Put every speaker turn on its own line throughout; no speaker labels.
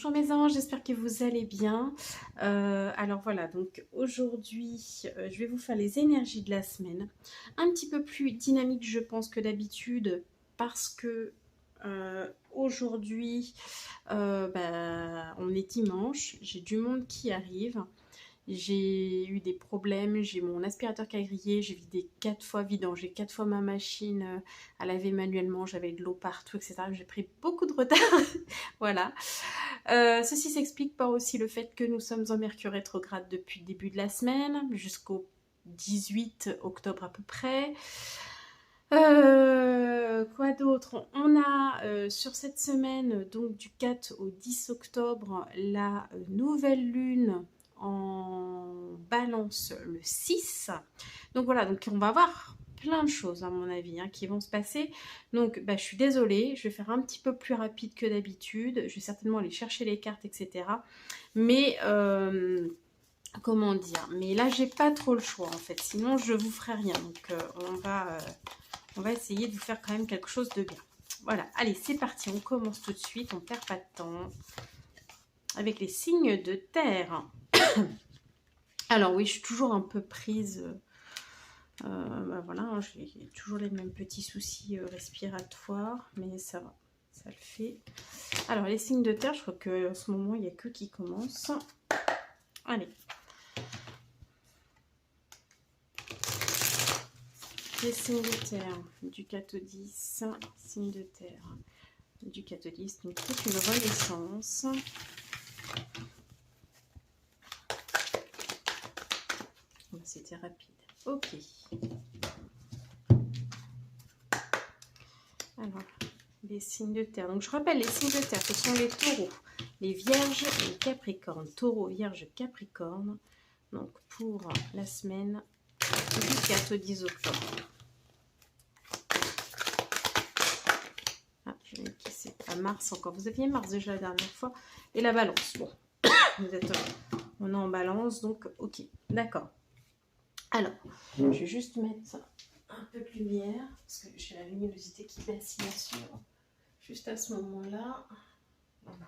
Bonjour mes anges, j'espère que vous allez bien. Alors voilà, donc aujourd'hui, je vais vous faire les énergies de la semaine. Un petit peu plus dynamique, je pense, que d'habitude, parce que aujourd'hui, on est dimanche, j'ai du monde qui arrive. J'ai eu des problèmes, j'ai mon aspirateur qui a grillé, j'ai vidé 4 fois vidangé, 4 fois ma machine à laver manuellement, j'avais de l'eau partout, etc. J'ai pris beaucoup de retard. Voilà. Ceci s'explique par aussi le fait que nous sommes en Mercure rétrograde depuis le début de la semaine, jusqu'au 18 octobre à peu près. Quoi d'autre? On a sur cette semaine, donc du 4 au 10 octobre, la nouvelle lune en balance le 6. Donc voilà, donc on va voir plein de choses à mon avis qui vont se passer. Donc je suis désolée, je vais faire un petit peu plus rapide que d'habitude. Je vais certainement aller chercher les cartes, etc. Mais comment dire? Mais là j'ai pas trop le choix en fait, sinon je vous ferai rien. Donc on va essayer de vous faire quand même quelque chose de bien. Voilà, allez, c'est parti, on commence tout de suite, on ne perd pas de temps. Avec les signes de terre. Alors oui, je suis toujours un peu prise. Voilà, j'ai toujours les mêmes petits soucis respiratoires, mais ça va, ça le fait. Alors les signes de terre, je crois qu'en ce moment, il n'y a que qui commencent. Allez. Les signes de terre, du 4 au 10, signes de terre, du 4 au 10, donc c'est une renaissance. C'était rapide. Ok. Alors, les signes de terre. Donc, je rappelle, les signes de terre, ce sont les taureaux, les vierges et les capricornes. Taureau, vierge, capricorne. Donc, pour la semaine du 4 au 10 octobre. Ah, je vais qui c'est à Mars encore. Vous aviez Mars déjà la dernière fois. Et la balance. Bon, vous êtes, on est en balance, donc ok. D'accord. Alors, je vais juste mettre un peu de lumière, parce que j'ai la luminosité qui baisse bien sûr, juste à ce moment-là. Voilà.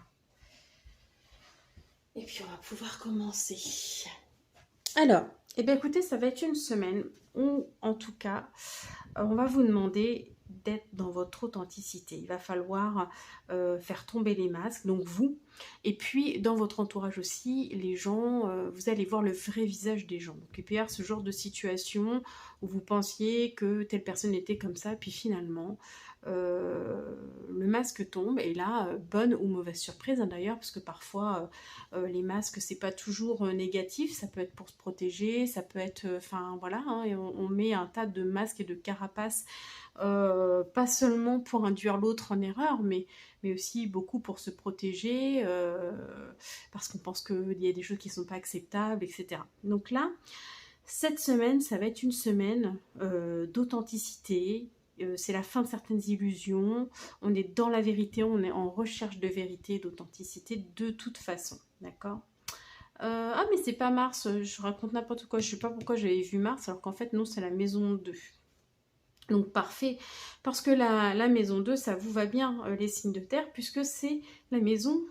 Et puis on va pouvoir commencer. Alors, écoutez, ça va être une semaine où, en tout cas, on va vous demander d'être dans votre authenticité. Il va falloir faire tomber les masques, donc vous, et puis dans votre entourage aussi, les gens, vous allez voir le vrai visage des gens. Donc il peut y avoir ce genre de situation où vous pensiez que telle personne était comme ça, puis finalement, le masque tombe, et là, bonne ou mauvaise surprise d'ailleurs, parce que parfois, les masques, c'est pas toujours négatif, ça peut être pour se protéger, ça peut être, voilà, et on met un tas de masques et de carapaces, pas seulement pour induire l'autre en erreur, mais aussi beaucoup pour se protéger, parce qu'on pense qu'il y a des choses qui ne sont pas acceptables, etc. Donc là, cette semaine, ça va être une semaine d'authenticité. C'est la fin de certaines illusions. On est dans la vérité, on est en recherche de vérité, d'authenticité de toute façon. D'accord ? Ah, mais c'est pas Mars, je raconte n'importe quoi. Je sais pas pourquoi j'avais vu Mars, alors qu'en fait, non, c'est la maison 2. Donc parfait, parce que la maison 2, ça vous va bien, les signes de terre, puisque c'est la maison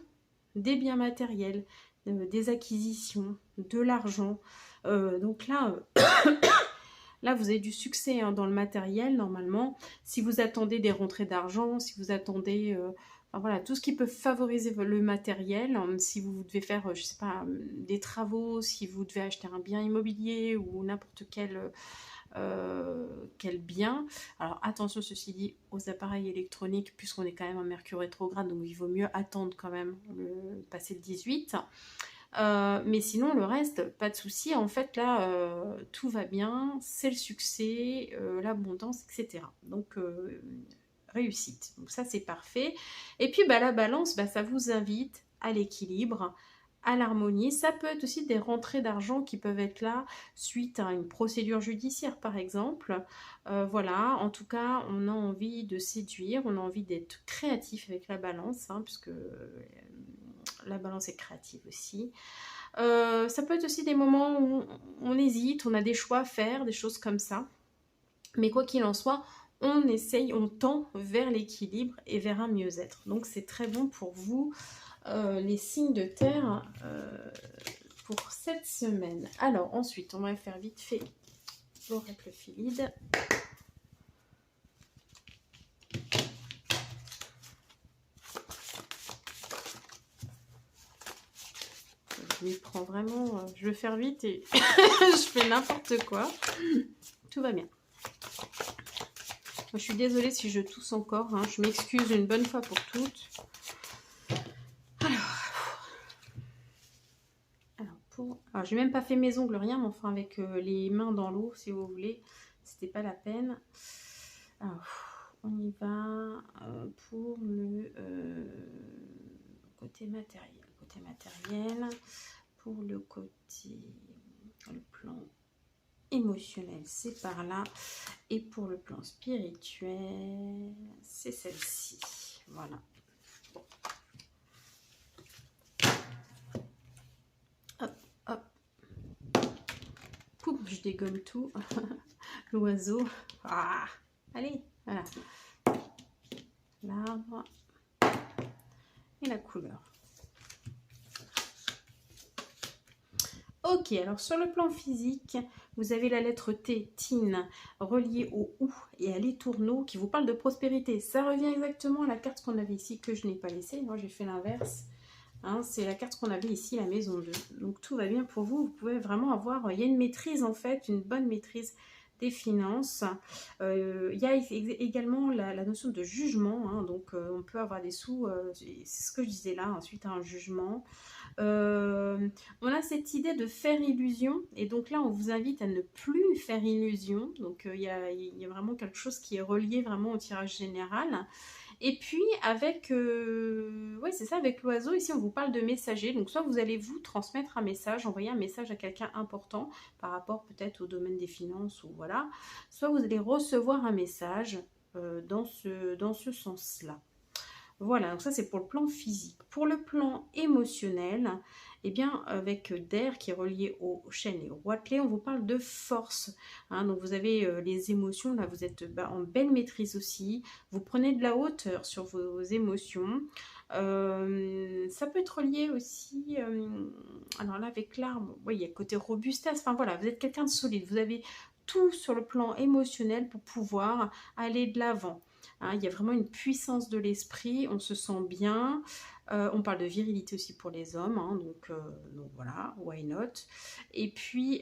des biens matériels, des acquisitions, de l'argent. Donc là, là, vous avez du succès dans le matériel, normalement. Si vous attendez des rentrées d'argent, si vous attendez... voilà, tout ce qui peut favoriser le matériel, si vous devez faire, je sais pas, des travaux, si vous devez acheter un bien immobilier ou n'importe quel bien. Alors attention, ceci dit, aux appareils électroniques, puisqu'on est quand même en Mercure rétrograde, donc il vaut mieux attendre quand même passer le 18. Mais sinon, le reste, pas de souci. En fait, là, tout va bien, c'est le succès, l'abondance, etc. Donc, réussite. Donc ça, c'est parfait. Et puis, la balance, ça vous invite à l'équilibre, à l'harmonie. Ça peut être aussi des rentrées d'argent qui peuvent être là suite à une procédure judiciaire, par exemple. Voilà, en tout cas, on a envie de séduire, on a envie d'être créatif avec la balance, puisque la balance est créative aussi. Ça peut être aussi des moments où on hésite, on a des choix à faire, des choses comme ça. Mais quoi qu'il en soit, on essaye, on tend vers l'équilibre et vers un mieux-être. Donc c'est très bon pour vous les signes de terre pour cette semaine. Alors ensuite, on va faire vite fait l'oracle Philide. Je m'y prends vraiment, je vais faire vite et je fais n'importe quoi. Tout va bien. Je suis désolée si je tousse encore, hein. Je m'excuse une bonne fois pour toutes. Alors j'ai même pas fait mes ongles, rien, mais enfin avec les mains dans l'eau, si vous voulez, c'était pas la peine. Alors, on y va pour le côté matériel. Pour le côté, le plan émotionnel, c'est par là. Et pour le plan spirituel, c'est celle-ci. Voilà. Bon. Hop, hop. Poum, je dégomme tout. L'oiseau. Ah, allez, voilà. L'arbre et la couleur. Ok, alors sur le plan physique, vous avez la lettre T, Tin, reliée au OU et à l'étourneau qui vous parle de prospérité. Ça revient exactement à la carte qu'on avait ici, que je n'ai pas laissée. Moi, j'ai fait l'inverse. Hein, c'est la carte qu'on avait ici, la maison 2. Donc, tout va bien pour vous. Vous pouvez vraiment avoir... Il y a une maîtrise, en fait, une bonne maîtrise des finances. Il y a également la notion de jugement. Hein, donc, on peut avoir des sous... c'est ce que je disais là, ensuite, un jugement. On a cette idée de faire illusion et donc là on vous invite à ne plus faire illusion, donc il y a vraiment quelque chose qui est relié vraiment au tirage général. Et puis avec ouais, c'est ça, avec l'oiseau ici on vous parle de messager, donc soit vous allez vous transmettre un message, envoyer un message à quelqu'un important par rapport peut-être au domaine des finances ou voilà, soit vous allez recevoir un message dans ce sens-là. Voilà, donc ça c'est pour le plan physique. Pour le plan émotionnel, eh bien avec d'air qui est relié au chêne et au roitelet, on vous parle de force. Hein, donc vous avez les émotions, là vous êtes en belle maîtrise aussi. Vous prenez de la hauteur sur vos émotions. Ça peut être lié aussi, alors là avec l'arbre, oui, il y a le côté robustesse. Enfin voilà, vous êtes quelqu'un de solide. Vous avez tout sur le plan émotionnel pour pouvoir aller de l'avant. Hein, il y a vraiment une puissance de l'esprit, on se sent bien. On parle de virilité aussi pour les hommes, hein, donc voilà, why not. Et puis,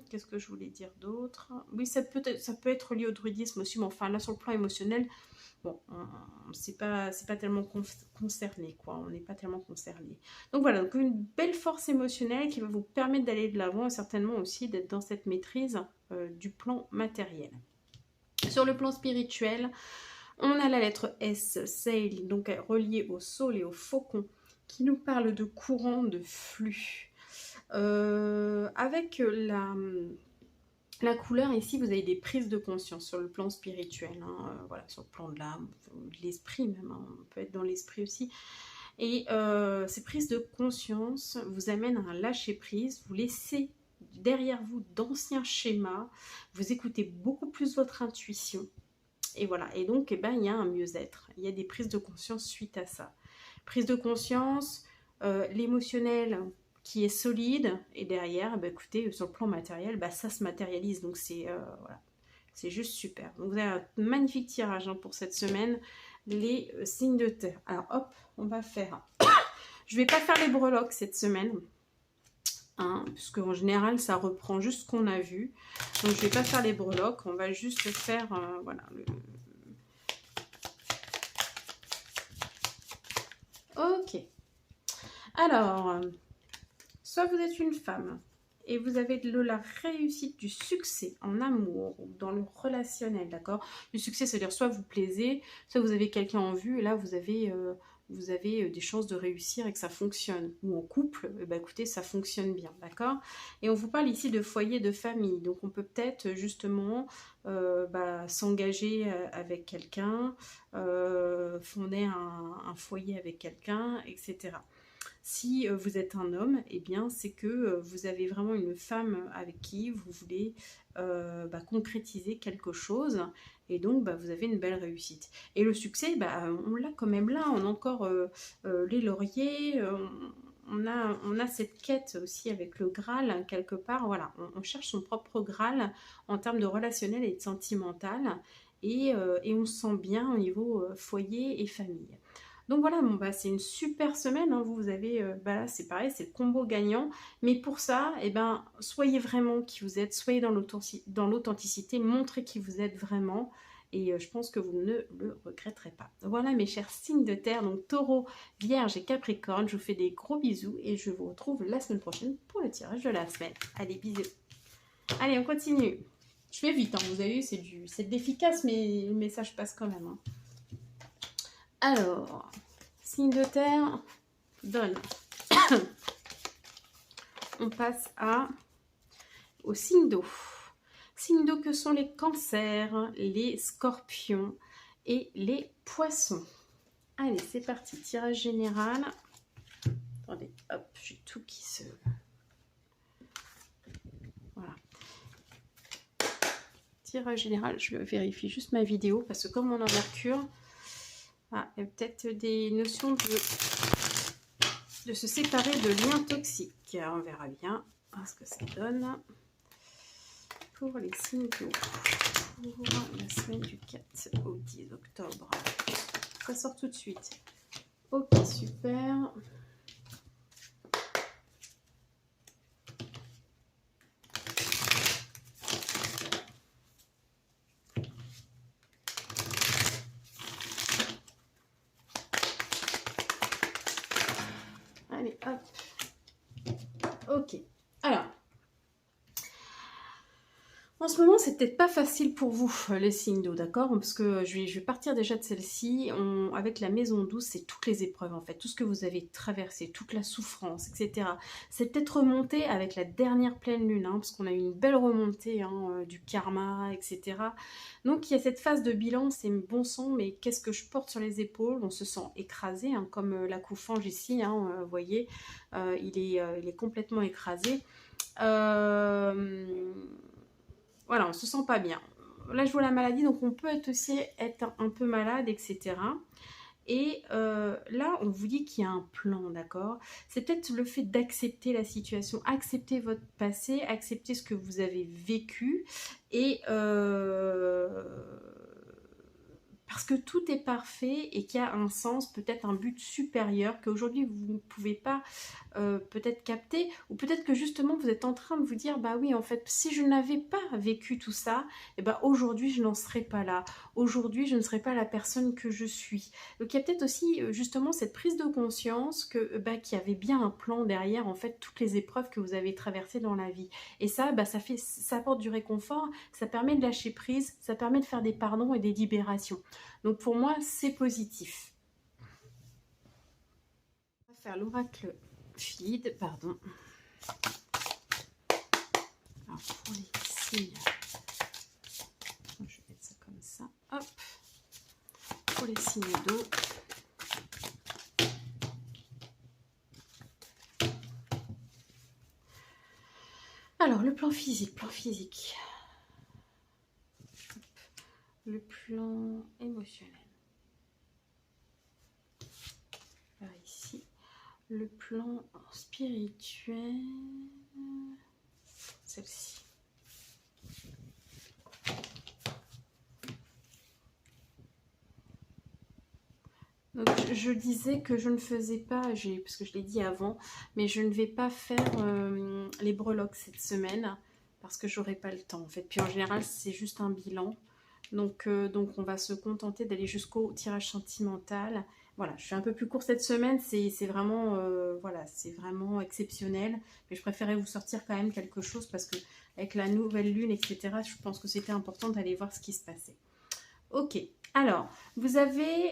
qu'est-ce que je voulais dire d'autre? Oui, ça peut être lié au druidisme aussi, mais enfin là sur le plan émotionnel, bon, c'est pas tellement concerné, quoi. On n'est pas tellement concerné. Donc voilà, donc une belle force émotionnelle qui va vous permettre d'aller de l'avant et certainement aussi d'être dans cette maîtrise du plan matériel. Sur le plan spirituel, on a la lettre S, Sail, donc reliée au saule et au faucon, qui nous parle de courant, de flux. Avec la couleur, ici, vous avez des prises de conscience sur le plan spirituel, hein, voilà, sur le plan de l'âme, de l'esprit même, hein, on peut être dans l'esprit aussi. Et ces prises de conscience vous amènent à un lâcher-prise, vous laissez derrière vous d'anciens schémas, vous écoutez beaucoup plus votre intuition. Et voilà, et donc eh ben, il y a un mieux-être, il y a des prises de conscience suite à ça. Prise de conscience, l'émotionnel qui est solide, et derrière, eh ben, écoutez, sur le plan matériel, bah, ça se matérialise, donc c'est voilà, c'est juste super. Donc vous avez un magnifique tirage hein, pour cette semaine, les signes de terre. Alors hop, on va faire... Je ne vais pas faire les breloques cette semaine, hein, parce qu'en général, ça reprend juste ce qu'on a vu. Donc je ne vais pas faire les breloques, on va juste faire, voilà, Ok. Alors, soit vous êtes une femme et vous avez de la réussite, du succès en amour ou dans le relationnel, d'accord? Du succès, c'est-à-dire soit vous plaisez, soit vous avez quelqu'un en vue et là vous avez des chances de réussir et que ça fonctionne. Ou en couple, bah, écoutez, ça fonctionne bien, d'accord? Et on vous parle ici de foyer, de famille, donc on peut peut-être justement s'engager avec quelqu'un, fonder un foyer avec quelqu'un, etc. Si vous êtes un homme, eh bien c'est que vous avez vraiment une femme avec qui vous voulez concrétiser quelque chose, et donc vous avez une belle réussite. Et le succès, on l'a quand même là, on a encore les lauriers, on a cette quête aussi avec le Graal, hein, quelque part, voilà, on cherche son propre Graal en termes de relationnel et de sentimental, et on se sent bien au niveau foyer et famille. Donc voilà, bon, c'est une super semaine, hein. Vous avez, là c'est pareil, c'est le combo gagnant, mais pour ça, soyez vraiment qui vous êtes, soyez dans l'authenticité, montrez qui vous êtes vraiment, et je pense que vous ne le regretterez pas. Voilà mes chers signes de terre, donc Taureau, Vierge et Capricorne, je vous fais des gros bisous et je vous retrouve la semaine prochaine pour le tirage de la semaine. Allez, bisous. Allez, on continue. Je fais vite, hein, vous avez vu, c'est de l'efficace, mais le message passe quand même. Hein. Alors, signe de terre, donne. On passe au signe d'eau. Signes d'eau que sont les cancers, les scorpions et les poissons. Allez, c'est parti. Tirage général. Attendez, hop, j'ai tout qui se... Voilà. Tirage général, je vérifie juste ma vidéo parce que comme on en Mercure, il y a peut-être des notions de se séparer de liens toxiques. On verra bien ce que ça donne pour les signes d'eau pour la semaine du 4 au 10 octobre. Ça sort tout de suite. Ok, super. Allez, hop. Ok. Alors, en ce moment, c'est peut-être pas facile pour vous, les signes d'eau, d'accord? Parce que je vais partir déjà de celle-ci. Avec la maison 12, c'est toutes les épreuves, en fait. Tout ce que vous avez traversé, toute la souffrance, etc. C'est peut-être remonté avec la dernière pleine lune, hein, parce qu'on a eu une belle remontée du karma, etc. Donc, il y a cette phase de bilan, c'est bon sang, mais qu'est-ce que je porte sur les épaules? On se sent écrasé, hein, comme la coufange ici, hein, vous voyez, il est complètement écrasé. Voilà, on se sent pas bien. Là, je vois la maladie, donc on peut aussi être un peu malade, etc. Et là, on vous dit qu'il y a un plan, d'accord? C'est peut-être le fait d'accepter la situation, accepter votre passé, accepter ce que vous avez vécu, et parce que tout est parfait et qu'il y a un sens, peut-être un but supérieur qu'aujourd'hui vous ne pouvez pas peut-être capter, ou peut-être que justement vous êtes en train de vous dire bah oui, en fait, si je n'avais pas vécu tout ça, et aujourd'hui je n'en serais pas là, aujourd'hui je ne serais pas la personne que je suis. Donc il y a peut-être aussi justement cette prise de conscience que qu'il y avait bien un plan derrière, en fait, toutes les épreuves que vous avez traversées dans la vie. Et ça, ça apporte du réconfort, ça permet de lâcher prise, ça permet de faire des pardons et des libérations. Donc pour moi, c'est positif. On va faire l'oracle feed, pardon. Alors pour les signes, je vais mettre ça comme ça, hop. Pour les signes d'eau. Alors le plan physique, le plan émotionnel. Là, ici, le plan spirituel, celle-ci. Donc je disais que je ne faisais pas, parce que je l'ai dit avant, mais je ne vais pas faire les breloques cette semaine parce que j'aurai pas le temps en fait. Puis en général c'est juste un bilan, donc on va se contenter d'aller jusqu'au tirage sentimental. Voilà, je suis un peu plus court cette semaine, c'est vraiment voilà, c'est vraiment exceptionnel, mais je préférais vous sortir quand même quelque chose parce que avec la nouvelle lune, etc., je pense que c'était important d'aller voir ce qui se passait. Ok, alors, vous avez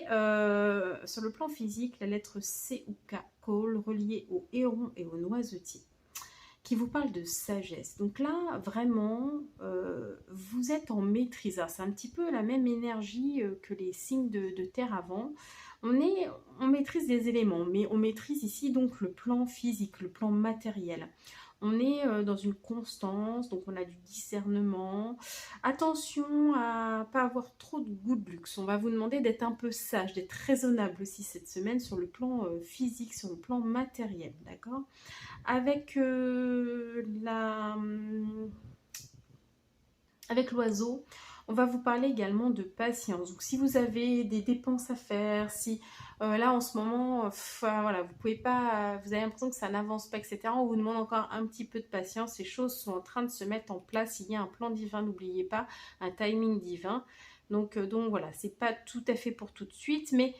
sur le plan physique la lettre C ou K, call, reliée au héron et au noisetier. qui vous parle de sagesse. Donc là, vraiment, vous êtes en maîtrise. C'est un petit peu la même énergie que les signes de terre avant. On maîtrise des éléments, mais on maîtrise ici donc le plan physique, le plan matériel. On est dans une constance, donc on a du discernement. Attention à pas avoir trop de goût de luxe. On va vous demander d'être un peu sage, d'être raisonnable aussi cette semaine sur le plan physique, sur le plan matériel, d'accord? Avec avec l'oiseau, on va vous parler également de patience. Donc si vous avez des dépenses à faire, si là en ce moment, voilà, vous pouvez pas, vous avez l'impression que ça n'avance pas, etc. On vous demande encore un petit peu de patience. Les choses sont en train de se mettre en place. Il y a un plan divin, n'oubliez pas, un timing divin. Donc voilà, c'est pas tout à fait pour tout de suite, mais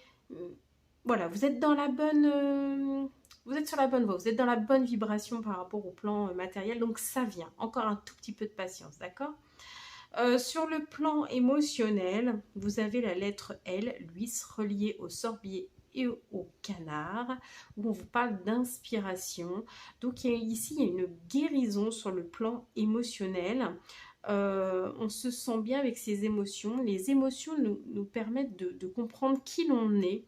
voilà, vous êtes dans la bonne, vous êtes sur la bonne voie, vous êtes dans la bonne vibration par rapport au plan matériel, donc ça vient. Encore un tout petit peu de patience, d'accord? Sur le plan émotionnel, vous avez la lettre L, l'huître reliée au sorbier et au canard, où on vous parle d'inspiration. Donc ici, il y a une guérison sur le plan émotionnel. On se sent bien avec ses émotions. Les émotions nous permettent de comprendre qui l'on est,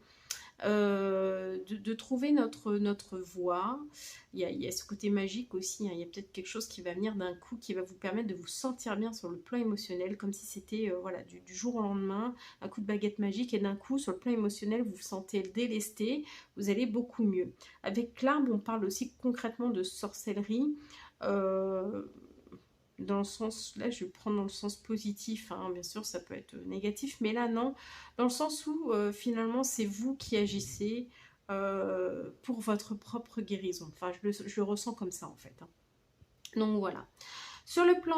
de trouver notre voie. Il y a ce côté magique aussi, hein. Il y a peut-être quelque chose qui va venir d'un coup, qui va vous permettre de vous sentir bien sur le plan émotionnel, comme si c'était voilà, du jour au lendemain, un coup de baguette magique, et d'un coup, sur le plan émotionnel, vous vous sentez délesté, vous allez beaucoup mieux. Avec l'arbre, on parle aussi concrètement de sorcellerie. Dans le sens, là je vais prendre dans le sens positif, hein, bien sûr ça peut être négatif, mais là non, dans le sens où finalement c'est vous qui agissez pour votre propre guérison. Enfin je le ressens comme ça en fait, hein. Donc voilà. Sur le plan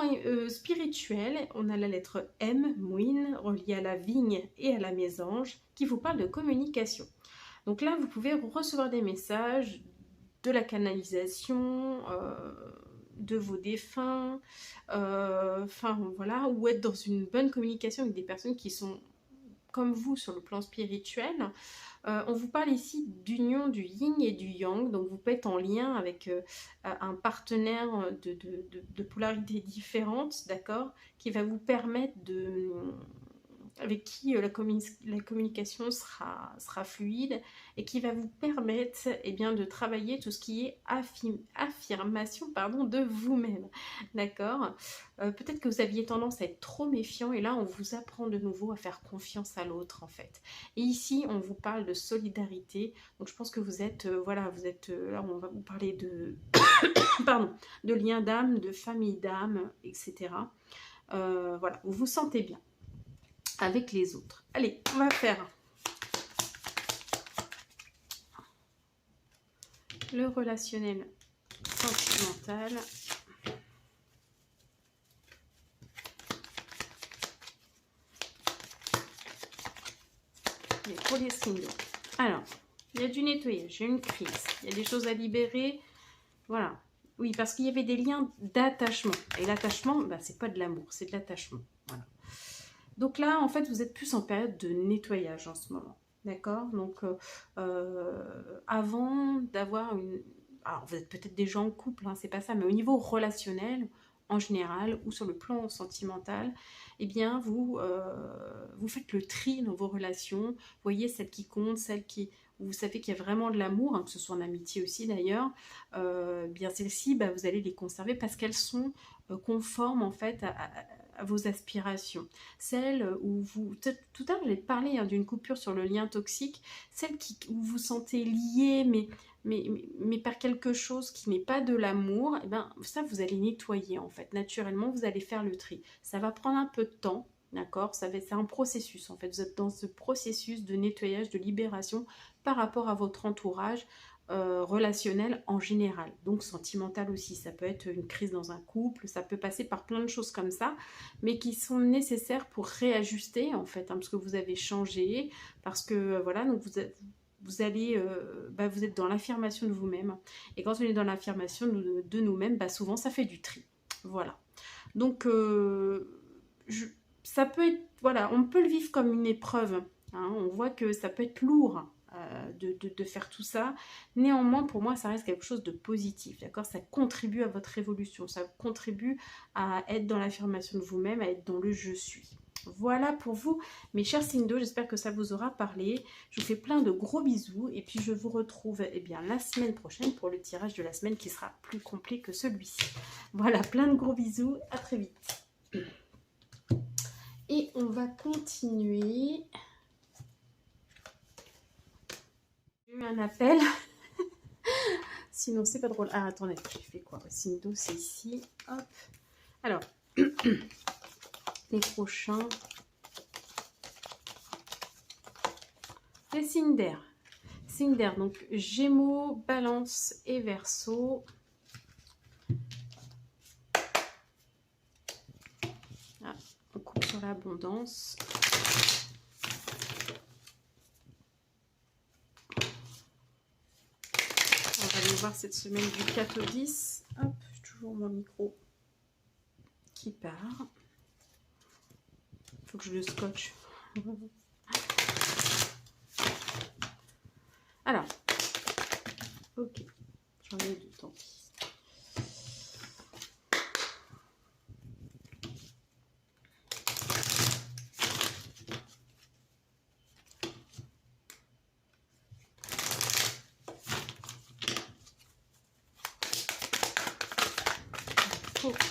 spirituel, on a la lettre M, Mouine, reliée à la vigne et à la mésange, qui vous parle de communication. Donc là, vous pouvez recevoir des messages, de la canalisation, de vos défunts, enfin voilà, ou être dans une bonne communication avec des personnes qui sont comme vous sur le plan spirituel. On vous parle ici d'union du yin et du yang, donc vous pouvez être en lien avec un partenaire de polarité différente, d'accord, qui va vous permettre avec qui la communication sera fluide et qui va vous permettre bien, de travailler tout ce qui est affirmation de vous-même. D'accord. Peut-être que vous aviez tendance à être trop méfiant et là, on vous apprend de nouveau à faire confiance à l'autre en fait. Et ici, on vous parle de solidarité. Donc, je pense que vous êtes, voilà, vous êtes, là, on va vous parler de, pardon, de lien d'âme, de famille d'âme, etc. Voilà, vous vous sentez bien avec les autres. Allez, on va faire le relationnel sentimental. Et pour les signes. Alors, il y a du nettoyage, il y a une crise, il y a des choses à libérer. Voilà. Oui, parce qu'il y avait des liens d'attachement. Et l'attachement, bah, c'est pas de l'amour, c'est de l'attachement. Voilà. Donc là, en fait, vous êtes plus en période de nettoyage en ce moment. D'accord? Donc, avant d'avoir une... Alors, vous êtes peut-être déjà en couple, hein, c'est pas ça, mais au niveau relationnel, en général, ou sur le plan sentimental, eh bien, vous faites le tri dans vos relations. Vous voyez celles qui comptent, celles qui... Vous savez qu'il y a vraiment de l'amour, hein, que ce soit en amitié aussi d'ailleurs. Bien celles-ci, bah, vous allez les conserver parce qu'elles sont conformes en fait à vos aspirations. Celles où vous... Tout à l'heure, j'ai parlé d'une coupure sur le lien toxique. Celle où vous vous sentez lié, mais par quelque chose qui n'est pas de l'amour, et ben, ça, vous allez nettoyer en fait. Naturellement, vous allez faire le tri. Ça va prendre un peu de temps. D'accord, c'est un processus en fait. Vous êtes dans ce processus de nettoyage, de libération par rapport à votre entourage relationnel en général. Donc sentimental aussi. Ça peut être une crise dans un couple, ça peut passer par plein de choses comme ça, mais qui sont nécessaires pour réajuster en fait, hein, parce que vous avez changé, parce que voilà, donc vous allez, vous êtes dans l'affirmation de vous-même. Et quand on est dans l'affirmation de nous-mêmes, souvent ça fait du tri. Voilà. Donc ça peut être, voilà, on peut le vivre comme une épreuve. Hein, on voit que ça peut être lourd, de faire tout ça. Néanmoins, pour moi, ça reste quelque chose de positif, d'accord? Ça contribue à votre évolution, ça contribue à être dans l'affirmation de vous-même, à être dans le « je suis ». Voilà pour vous, mes chers signes d'eau, j'espère que ça vous aura parlé. Je vous fais plein de gros bisous et puis je vous retrouve bien, la semaine prochaine pour le tirage de la semaine qui sera plus complet que celui-ci. Voilà, plein de gros bisous, à très vite. Et on va continuer. J'ai eu un appel. Sinon, c'est pas drôle. Ah, attendez, j'ai fait quoi? Signe d'eau, c'est ici. Hop. Alors, les prochains. Les signes d'air. Signes d'air, donc Gémeaux, Balance et Verseau. Ah, on coupe sur l'abondance. On va aller voir cette semaine du 4 au 10. Hop, j'ai toujours mon micro qui part. Il faut que je le scotche. Alors, ok, j'en ai du temps.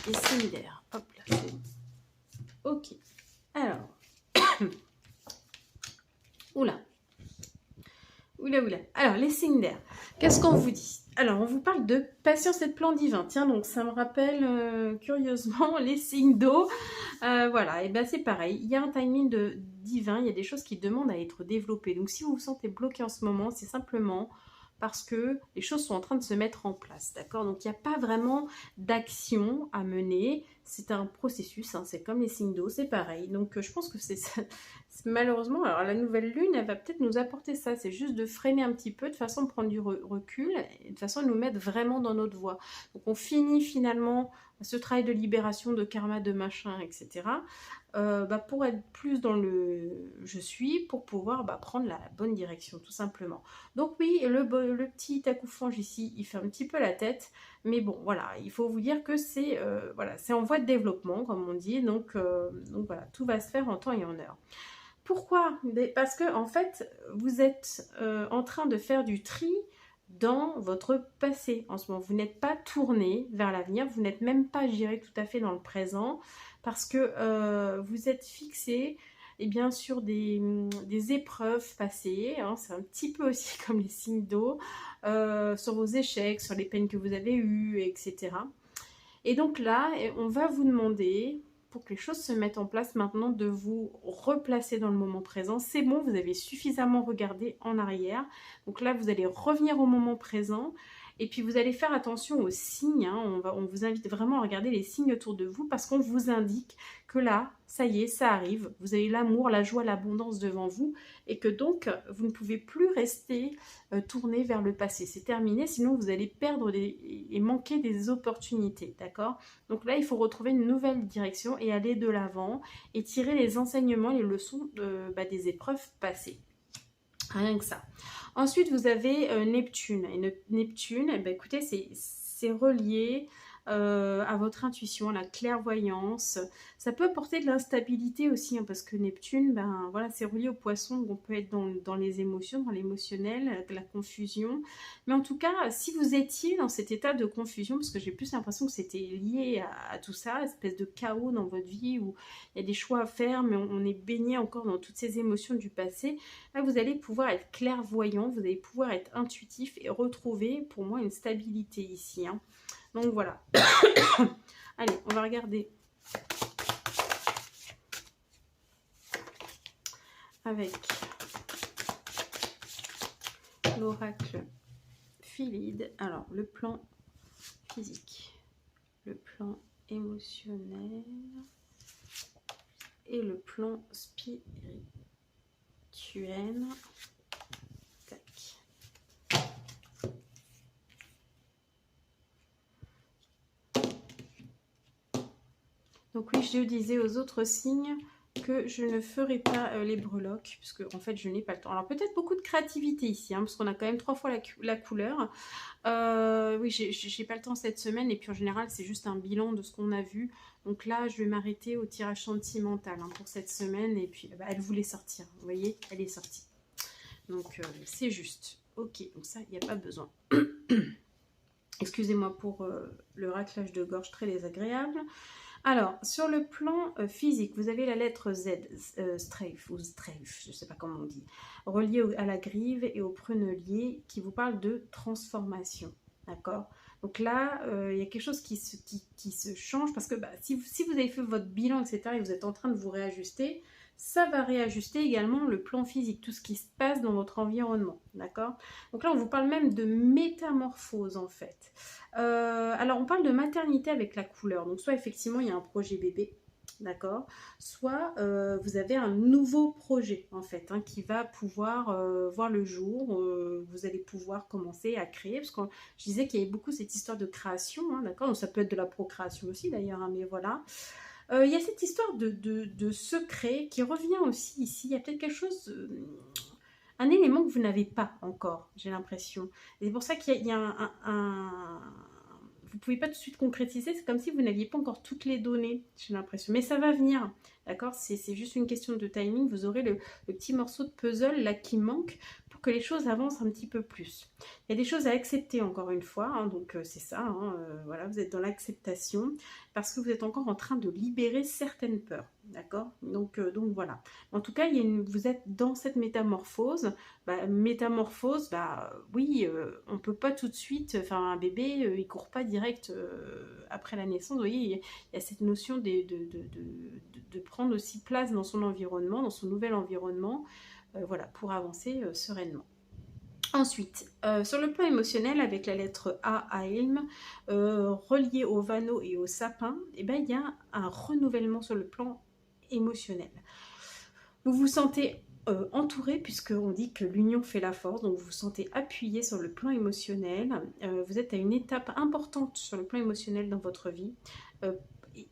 Et similaire. Hop là, c'est bon. Ok. Alors. Oula. Oula. Alors, les signes d'air. Qu'est-ce qu'on vous dit? Alors, on vous parle de patience et de plan divin. Tiens, donc ça me rappelle curieusement les signes d'eau. Voilà, et bien c'est pareil. Il y a un timing divin, il y a des choses qui demandent à être développées. Donc, si vous vous sentez bloqué en ce moment, c'est simplement parce que les choses sont en train de se mettre en place, d'accord? Donc, il n'y a pas vraiment d'action à mener. C'est un processus, hein, c'est comme les signes d'eau, c'est pareil. Donc, je pense que c'est malheureusement, alors la nouvelle lune, elle va peut-être nous apporter ça. C'est juste de freiner un petit peu, de façon de prendre du recul, et de façon de nous mettre vraiment dans notre voie. Donc, on finit finalement ce travail de libération, de karma, de machin, etc. Pour être plus dans le « je suis », pour pouvoir prendre la bonne direction, tout simplement. Donc oui, le petit acoufange ici, il fait un petit peu la tête, mais bon, voilà, il faut vous dire que c'est voilà, c'est en voie de développement, comme on dit, donc voilà, tout va se faire en temps et en heure. Pourquoi? Parce que, en fait, vous êtes en train de faire du tri dans votre passé en ce moment. Vous n'êtes pas tourné vers l'avenir, vous n'êtes même pas géré tout à fait dans le présent, parce que vous êtes fixé sur des épreuves passées, hein, c'est un petit peu aussi comme les signes d'eau, sur vos échecs, sur les peines que vous avez eues, etc. Et donc là, on va vous demander, pour que les choses se mettent en place maintenant, de vous replacer dans le moment présent. C'est bon, vous avez suffisamment regardé en arrière. Donc là, vous allez revenir au moment présent. Et puis, vous allez faire attention aux signes. Hein. On vous invite vraiment à regarder les signes autour de vous parce qu'on vous indique que là, ça y est, ça arrive. Vous avez l'amour, la joie, l'abondance devant vous et que donc, vous ne pouvez plus rester tourné vers le passé. C'est terminé, sinon vous allez perdre et manquer des opportunités, d'accord? Donc là, il faut retrouver une nouvelle direction et aller de l'avant et tirer les enseignements, les leçons des épreuves passées. Rien que ça. Ensuite, vous avez Neptune. Et Neptune, écoutez, c'est relié à votre intuition, à la clairvoyance. Ça peut apporter de l'instabilité aussi, hein, parce que Neptune, voilà, c'est relié au poisson, donc on peut être dans les émotions, dans l'émotionnel, la confusion. Mais en tout cas, si vous étiez dans cet état de confusion, parce que j'ai plus l'impression que c'était lié à tout ça, espèce de chaos dans votre vie, où il y a des choix à faire, mais on est baigné encore dans toutes ces émotions du passé, là, vous allez pouvoir être clairvoyant, vous allez pouvoir être intuitif et retrouver, pour moi, une stabilité ici, hein. Donc voilà. Allez, on va regarder avec l'oracle Philide. Alors, le plan physique, le plan émotionnel et le plan spirituel. Tac. Donc oui, je disais aux autres signes que je ne ferai pas les breloques, parce que en fait, je n'ai pas le temps. Alors, peut-être beaucoup de créativité ici, hein, parce qu'on a quand même 3 fois la couleur. Oui, j'ai pas le temps cette semaine, et puis en général, c'est juste un bilan de ce qu'on a vu. Donc là, je vais m'arrêter au tirage sentimental hein, pour cette semaine, et puis bah, elle voulait sortir, vous voyez, elle est sortie. Donc, c'est juste. Ok, donc ça, il n'y a pas besoin. Excusez-moi pour le raclage de gorge très désagréable. Alors, sur le plan physique, vous avez la lettre Z, strafe ou strafe, je ne sais pas comment on dit, reliée à la grive et au prunellier, qui vous parle de transformation. D'accord? Donc là, il y a quelque chose qui se change, parce que bah, si vous avez fait votre bilan, etc., et vous êtes en train de vous réajuster, ça va réajuster également le plan physique, tout ce qui se passe dans votre environnement. D'accord? Donc là, on vous parle même de métamorphose, en fait. Alors, on parle de maternité avec la couleur. Donc, soit effectivement, il y a un projet bébé, d'accord, soit vous avez un nouveau projet, en fait, hein, qui va pouvoir voir le jour. Vous allez pouvoir commencer à créer, parce que je disais qu'il y avait beaucoup cette histoire de création, hein, d'accord. Donc, ça peut être de la procréation aussi, d'ailleurs, hein, mais voilà. Il y a cette histoire de secret qui revient aussi ici. Il y a peut-être quelque chose... un élément que vous n'avez pas encore, j'ai l'impression. Et c'est pour ça qu'il y a vous ne pouvez pas tout de suite concrétiser, c'est comme si vous n'aviez pas encore toutes les données, j'ai l'impression. Mais ça va venir, d'accord? C'est juste une question de timing. Vous aurez le petit morceau de puzzle là qui manque pour que les choses avancent un petit peu plus. Il y a des choses à accepter encore une fois, hein, donc c'est ça, hein, voilà, vous êtes dans l'acceptation parce que vous êtes encore en train de libérer certaines peurs, d'accord? Donc voilà. En tout cas, vous êtes dans cette métamorphose. Métamorphose, oui, on ne peut pas tout de suite, enfin un bébé, il ne court pas direct après la naissance. Vous voyez, il y a cette notion de prendre aussi place dans son environnement, dans son nouvel environnement, voilà, pour avancer sereinement. Ensuite, sur le plan émotionnel, avec la lettre A à Elm, relié au vanneau et au sapin, il y a un renouvellement sur le plan émotionnel. Vous vous sentez entouré, puisqu'on dit que l'union fait la force, donc vous vous sentez appuyé sur le plan émotionnel. Vous êtes à une étape importante sur le plan émotionnel dans votre vie.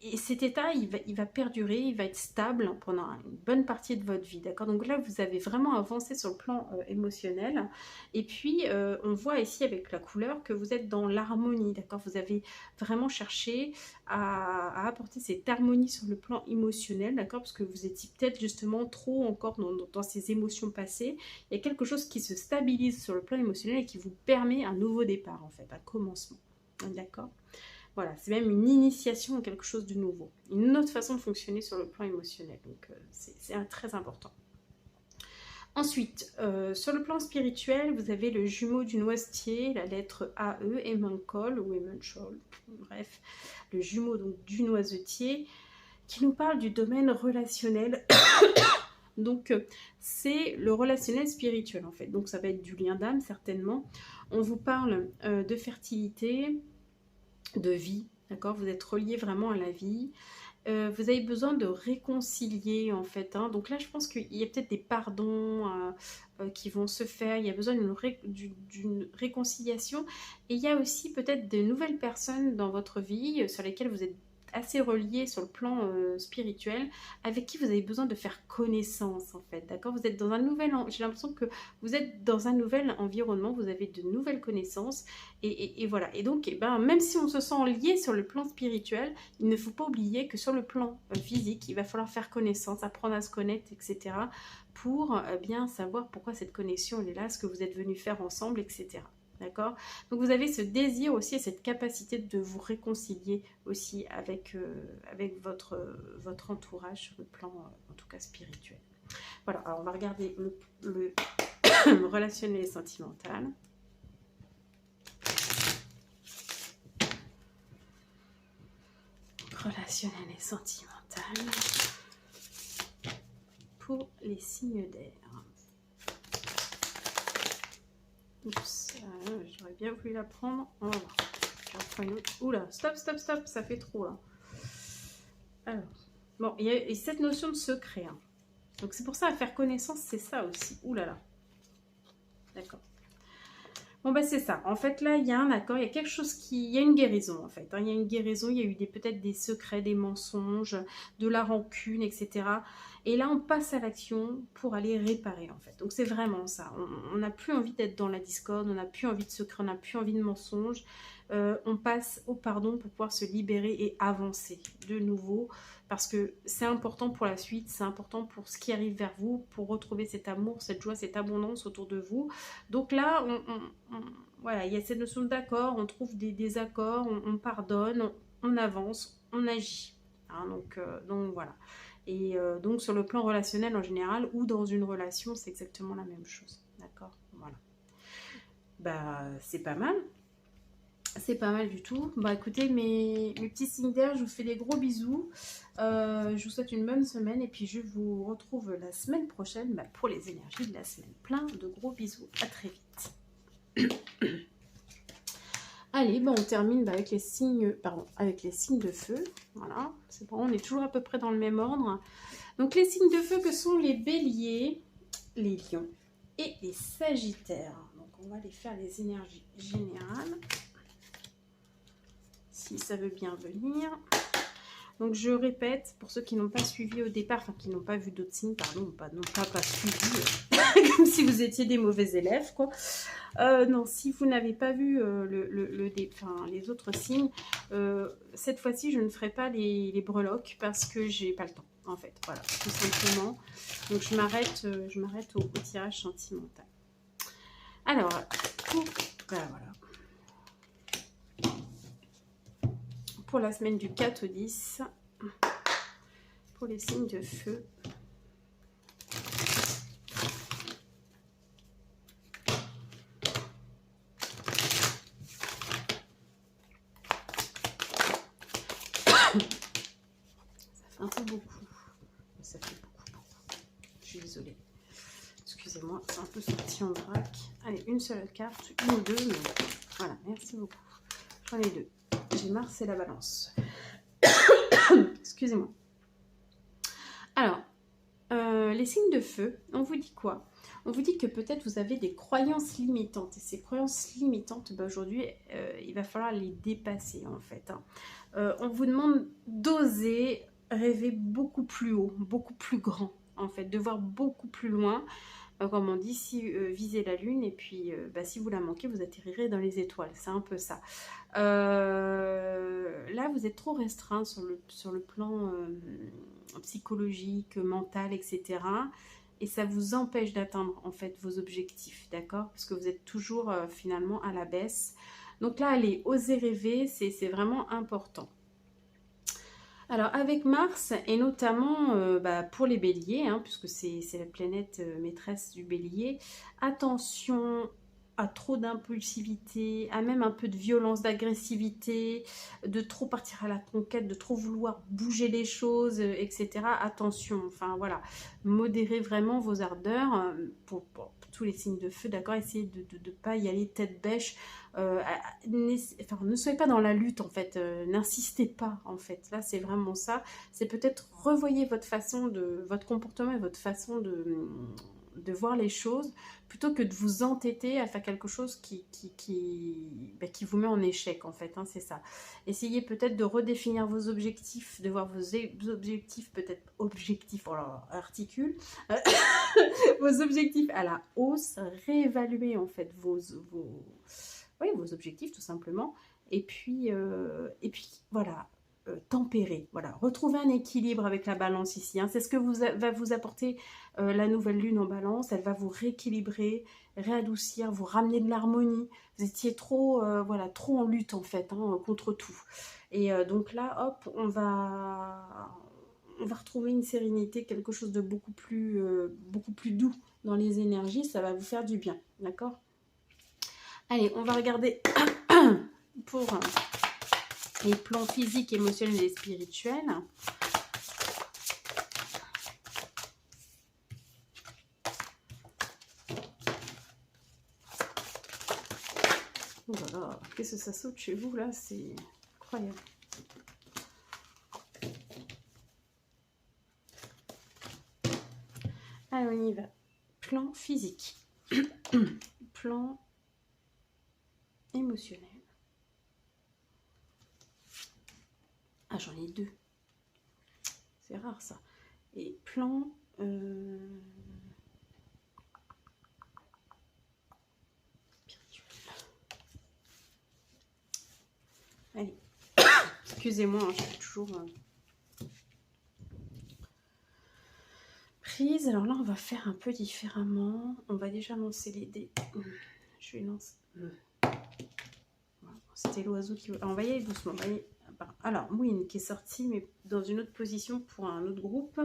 Et cet état, il va perdurer, il va être stable pendant une bonne partie de votre vie, d'accord? Donc là, vous avez vraiment avancé sur le plan émotionnel. Et puis, on voit ici avec la couleur que vous êtes dans l'harmonie, d'accord? Vous avez vraiment cherché à apporter cette harmonie sur le plan émotionnel, d'accord? Parce que vous étiez peut-être justement trop encore dans ces émotions passées. Il y a quelque chose qui se stabilise sur le plan émotionnel et qui vous permet un nouveau départ, en fait, un commencement, d'accord? Voilà, c'est même une initiation à quelque chose de nouveau. Une autre façon de fonctionner sur le plan émotionnel. Donc, c'est très important. Ensuite, sur le plan spirituel, vous avez le jumeau du noisetier, la lettre AE, Emmanuel ou Emmanuel, bref, le jumeau donc, du noisetier, qui nous parle du domaine relationnel. Donc, c'est le relationnel spirituel, en fait. Donc, ça va être du lien d'âme, certainement. On vous parle de fertilité, de vie, d'accord? Vous êtes relié vraiment à la vie. Vous avez besoin de réconcilier, en fait, hein. Donc là, je pense qu'il y a peut-être des pardons qui vont se faire. Il y a besoin d'une réconciliation. Et il y a aussi peut-être de nouvelles personnes dans votre vie sur lesquelles vous êtes assez relié sur le plan spirituel, avec qui vous avez besoin de faire connaissance, en fait, d'accord? Vous êtes dans un nouvel... J'ai l'impression que vous êtes dans un nouvel environnement, vous avez de nouvelles connaissances, et voilà. Et donc, même si on se sent lié sur le plan spirituel, il ne faut pas oublier que sur le plan physique, il va falloir faire connaissance, apprendre à se connaître, etc., pour bien savoir pourquoi cette connexion elle est là, ce que vous êtes venus faire ensemble, etc. D'accord? Donc vous avez ce désir aussi et cette capacité de vous réconcilier aussi avec votre entourage sur le plan, en tout cas, spirituel. Voilà, alors on va regarder le relationnel et sentimental. Relationnel et sentimental pour les signes d'air. Oups, j'aurais bien voulu la prendre. On va voir. Je reprends une autre. Oula, stop, ça fait trop là. Alors, bon, il y a cette notion de secret. Hein. Donc c'est pour ça, à faire connaissance, c'est ça aussi. Oulala. D'accord. Bon, c'est ça. En fait, là, il y a un accord, il y a quelque chose qui... Il y a une guérison, en fait. Hein. Il y a une guérison, il y a eu peut-être des secrets, des mensonges, de la rancune, etc. Et là, on passe à l'action pour aller réparer, en fait. Donc, c'est vraiment ça. On n'a plus envie d'être dans la discorde, on n'a plus envie de secret, on n'a plus envie de mensonges. On passe au pardon pour pouvoir se libérer et avancer de nouveau. Parce que c'est important pour la suite, c'est important pour ce qui arrive vers vous, pour retrouver cet amour, cette joie, cette abondance autour de vous. Donc là, voilà, il y a cette notion d'accord, on trouve des accords, on pardonne, on avance, on agit. Hein, donc voilà. Et donc sur le plan relationnel en général ou dans une relation, c'est exactement la même chose. D'accord? Voilà. Bah, c'est pas mal. C'est pas mal du tout. Bah écoutez, mes petits signes d'air, je vous fais des gros bisous. Je vous souhaite une bonne semaine et puis je vous retrouve la semaine prochaine pour les énergies de la semaine. Plein de gros bisous. À très vite. Allez, on termine avec les signes, avec les signes de feu. Voilà, c'est bon, on est toujours à peu près dans le même ordre. Donc les signes de feu que sont les béliers, les lions et les sagittaires. Donc on va aller faire les énergies générales. Si ça veut bien venir. Donc je répète, pour ceux qui n'ont pas suivi au départ, enfin qui n'ont pas vu d'autres signes, pardon, pas suivi, comme si vous étiez des mauvais élèves, quoi. Non, si vous n'avez pas vu les autres signes, cette fois-ci je ne ferai pas les breloques parce que j'ai pas le temps, en fait, voilà, tout simplement. Donc je m'arrête au tirage sentimental. Alors, voilà. Pour la semaine du 4 au 10, pour les signes de feu. Ça fait un peu beaucoup. Ça fait beaucoup. Je suis désolée. Excusez-moi, c'est un peu sorti en vrac. Allez, une seule carte, une ou deux, mais voilà, merci beaucoup. J'en ai deux. J'ai Mars et la Balance. Excusez-moi. Alors, les signes de feu, on vous dit quoi? On vous dit que peut-être vous avez des croyances limitantes. Et ces croyances limitantes, aujourd'hui, il va falloir les dépasser, en fait. On vous demande d'oser rêver beaucoup plus haut, beaucoup plus grand, en fait, de voir beaucoup plus loin. Comme on dit, si visez la lune et puis si vous la manquez, vous atterrirez dans les étoiles. C'est un peu ça. Là, vous êtes trop restreint sur le plan psychologique, mental, etc. Et ça vous empêche d'atteindre en fait vos objectifs, d'accord? Parce que vous êtes toujours finalement à la baisse. Donc là, allez, osez rêver, c'est vraiment important. Alors avec Mars, et notamment pour les béliers, puisque c'est la planète maîtresse du bélier, attention à trop d'impulsivité, à même un peu de violence, d'agressivité, de trop partir à la conquête, de trop vouloir bouger les choses, etc. Attention, enfin voilà, modérez vraiment vos ardeurs pour tous les signes de feu, d'accord? Essayez de ne pas y aller tête bêche. Ne soyez pas dans la lutte en fait, n'insistez pas en fait, là c'est vraiment ça, c'est peut-être revoyez votre comportement et votre façon de voir les choses, plutôt que de vous entêter à faire quelque chose qui vous met en échec en fait, c'est ça. Essayez peut-être de redéfinir vos objectifs, de voir vos objectifs, peut-être objectifs, oh là, articule, vos objectifs à la hausse, réévaluer en fait vos objectifs tout simplement, et puis voilà, tempérer, voilà, retrouver un équilibre avec la balance ici, c'est ce que va vous apporter la nouvelle lune en balance. Elle va vous rééquilibrer, réadoucir, vous ramener de l'harmonie. Vous étiez trop trop en lutte en fait, contre tout, et donc là hop, on va retrouver une sérénité, quelque chose de beaucoup plus doux dans les énergies. Ça va vous faire du bien, d'accord? Allez, on va regarder pour les plans physiques, émotionnels et spirituels. Oh là là, qu'est-ce que ça saute chez vous là, c'est incroyable. Allez, on y va. Plan physique. Plan émotionnel. Ah, j'en ai deux. C'est rare ça. Et plan... Allez, excusez-moi, hein, je suis toujours prise. Alors là, on va faire un peu différemment. On va déjà lancer les dés. Je vais lancer... C'était l'oiseau qui... Alors, on va y aller doucement. On va y aller... Alors, Mouine qui est sortie, mais dans une autre position pour un autre groupe.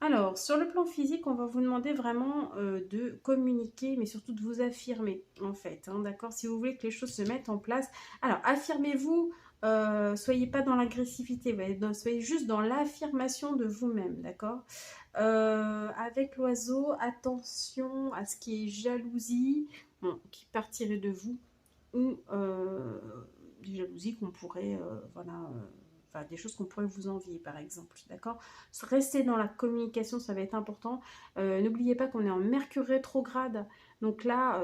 Alors, sur le plan physique, on va vous demander vraiment de communiquer, mais surtout de vous affirmer, en fait. Hein, d'accord? Si vous voulez que les choses se mettent en place. Alors, affirmez-vous, soyez pas dans l'agressivité, soyez juste dans l'affirmation de vous-même, d'accord? Avec l'oiseau, attention à ce qui est jalousie, bon, qui partirait de vous, ou des jalousies qu'on pourrait, enfin, des choses qu'on pourrait vous envier, par exemple, d'accord? Rester dans la communication, ça va être important. N'oubliez pas qu'on est en Mercure rétrograde, donc là,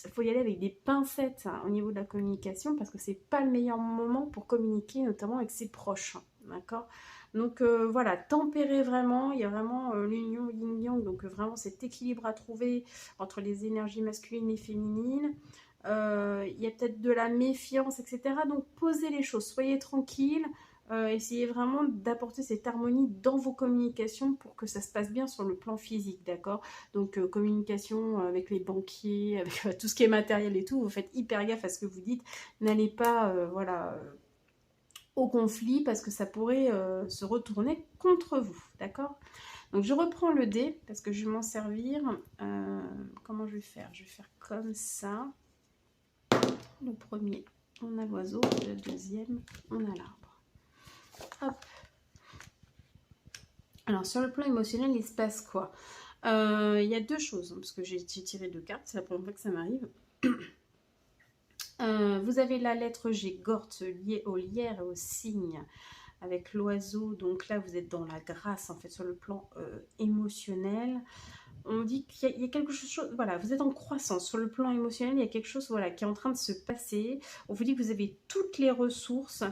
il faut y aller avec des pincettes hein, au niveau de la communication, parce que c'est pas le meilleur moment pour communiquer, notamment avec ses proches, d'accord? Donc voilà, tempérer vraiment, il y a vraiment l'union yin-yang, donc vraiment cet équilibre à trouver entre les énergies masculines et féminines. Il y a peut-être de la méfiance, etc. Donc posez les choses, soyez tranquille, essayez vraiment d'apporter cette harmonie dans vos communications pour que ça se passe bien sur le plan physique, d'accord? Donc communication avec les banquiers, avec tout ce qui est matériel et tout, vous faites hyper gaffe à ce que vous dites, n'allez pas au conflit parce que ça pourrait se retourner contre vous, d'accord? Donc je reprends le dé parce que je vais m'en servir. Comment je vais faire? Je vais faire comme ça. Le premier, on a l'oiseau. Le deuxième, on a l'arbre. Hop. Alors, sur le plan émotionnel, il se passe quoi? Il y a deux choses, hein, parce que j'ai tiré deux cartes. C'est la première fois que ça m'arrive. Vous avez la lettre G, Gort, liée au lierre et au cygne, avec l'oiseau. Donc là, vous êtes dans la grâce, en fait, sur le plan émotionnel. On dit qu'il y a quelque chose, voilà, vous êtes en croissance sur le plan émotionnel, il y a quelque chose voilà, qui est en train de se passer. On vous dit que vous avez toutes les ressources,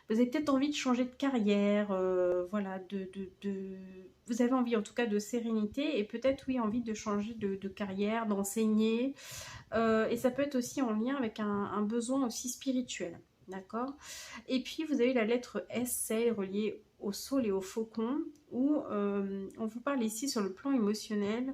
vous avez peut-être envie de changer de carrière, voilà, vous avez envie en tout cas de sérénité et peut-être oui envie de changer de carrière, d'enseigner. Et ça peut être aussi en lien avec un besoin aussi spirituel, d'accord? Et puis vous avez la lettre S, c'est reliée au saule et au faucon, où on vous parle ici sur le plan émotionnel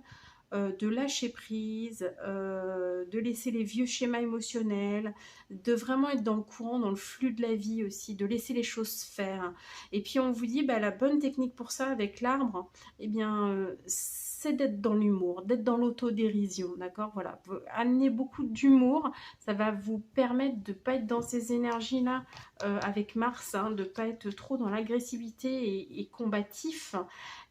de lâcher prise, de laisser les vieux schémas émotionnels, de vraiment être dans le courant, dans le flux de la vie aussi, de laisser les choses faire. Et puis on vous dit, bah, la bonne technique pour ça avec l'arbre, eh bien, c'est d'être dans l'humour, d'être dans l'autodérision, d'accord? Voilà, amener beaucoup d'humour, ça va vous permettre de ne pas être dans ces énergies-là avec Mars, hein, de ne pas être trop dans l'agressivité et combatif.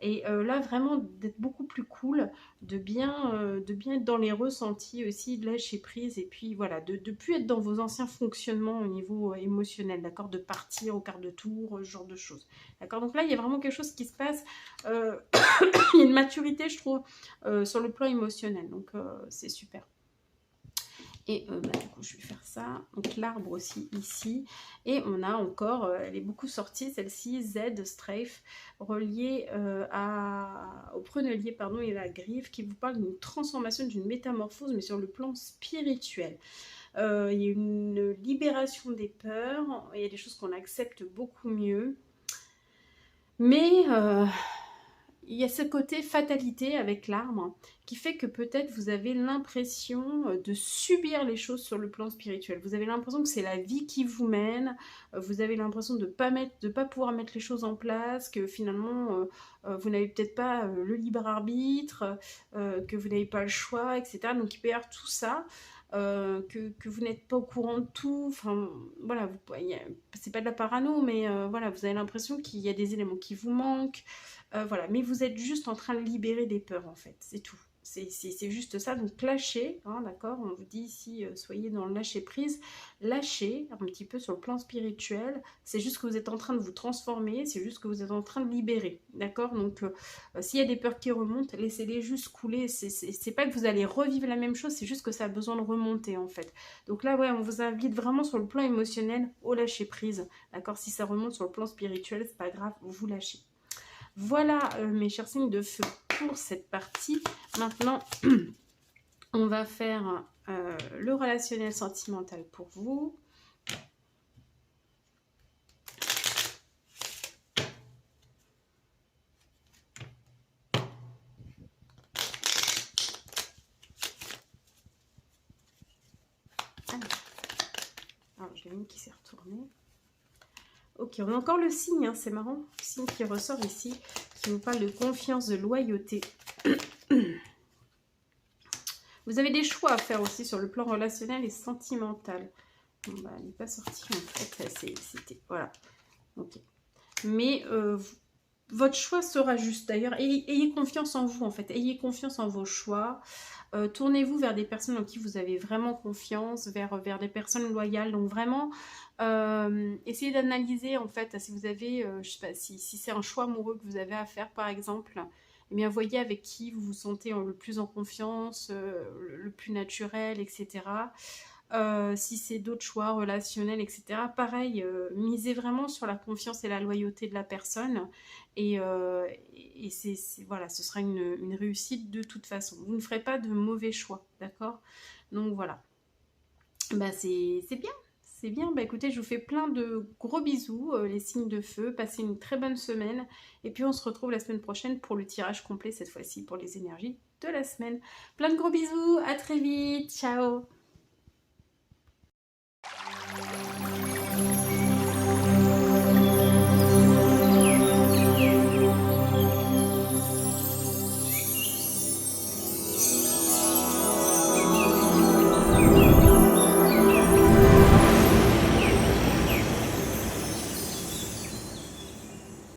Et là, vraiment, d'être beaucoup plus cool, de bien être dans les ressentis aussi, de lâcher prise, et puis voilà, de ne plus être dans vos anciens fonctionnements au niveau émotionnel, d'accord? De partir au quart de tour, ce genre de choses, d'accord? Donc là, il y a vraiment quelque chose qui se passe, il y a une maturité, je trouve, sur le plan émotionnel, donc c'est super. Et du coup, je vais faire ça. Donc l'arbre aussi ici. Et on a encore, elle est beaucoup sortie, celle-ci, Z, Strafe, reliée au prunellier, pardon, et la griffe, qui vous parle d'une transformation, d'une métamorphose, mais sur le plan spirituel. Il y a une libération des peurs, il y a des choses qu'on accepte beaucoup mieux. Mais il y a ce côté fatalité avec l'arbre qui fait que peut-être vous avez l'impression de subir les choses sur le plan spirituel. Vous avez l'impression que c'est la vie qui vous mène, vous avez l'impression de pas pouvoir mettre les choses en place, que finalement vous n'avez peut-être pas le libre arbitre, que vous n'avez pas le choix, etc. Donc il peut y avoir tout ça. Que vous n'êtes pas au courant de tout, enfin voilà, c'est pas de la parano, mais voilà, vous avez l'impression qu'il y a des éléments qui vous manquent, voilà, mais vous êtes juste en train de libérer des peurs en fait, c'est tout. C'est juste ça, donc lâchez, hein, d'accord? On vous dit ici, soyez dans le lâcher prise, lâchez un petit peu sur le plan spirituel, c'est juste que vous êtes en train de vous transformer, c'est juste que vous êtes en train de libérer, d'accord? Donc s'il y a des peurs qui remontent, laissez-les juste couler, c'est pas que vous allez revivre la même chose, c'est juste que ça a besoin de remonter en fait. Donc là, ouais, on vous invite vraiment sur le plan émotionnel au lâcher prise, d'accord? Si ça remonte sur le plan spirituel, c'est pas grave, vous lâchez. Voilà mes chers signes de feu pour cette partie. Maintenant, on va faire le relationnel sentimental pour vous. Alors, j'ai une qui s'est retournée. Ok, on a encore le signe, hein, c'est marrant. Le signe qui ressort ici, qui vous parle de confiance, de loyauté. Vous avez des choix à faire aussi sur le plan relationnel et sentimental. Bon, bah, elle n'est pas sortie en fait. C'était. Voilà. Ok. Mais votre choix sera juste. D'ailleurs, ayez confiance en vous en fait. Ayez confiance en vos choix. Tournez-vous vers des personnes en qui vous avez vraiment confiance, vers des personnes loyales. Donc vraiment, essayez d'analyser en fait si vous avez, je sais pas, si c'est un choix amoureux que vous avez à faire par exemple, eh bien voyez avec qui vous vous sentez le plus en confiance, le plus naturel, etc. Si c'est d'autres choix relationnels, etc. Pareil, misez vraiment sur la confiance et la loyauté de la personne. Et voilà, ce sera une réussite de toute façon. Vous ne ferez pas de mauvais choix, d'accord? Donc voilà. Bah, c'est bien. C'est bien. Bah, écoutez, je vous fais plein de gros bisous, les signes de feu. Passez une très bonne semaine. Et puis on se retrouve la semaine prochaine pour le tirage complet, cette fois-ci pour les énergies de la semaine. Plein de gros bisous. À très vite. Ciao.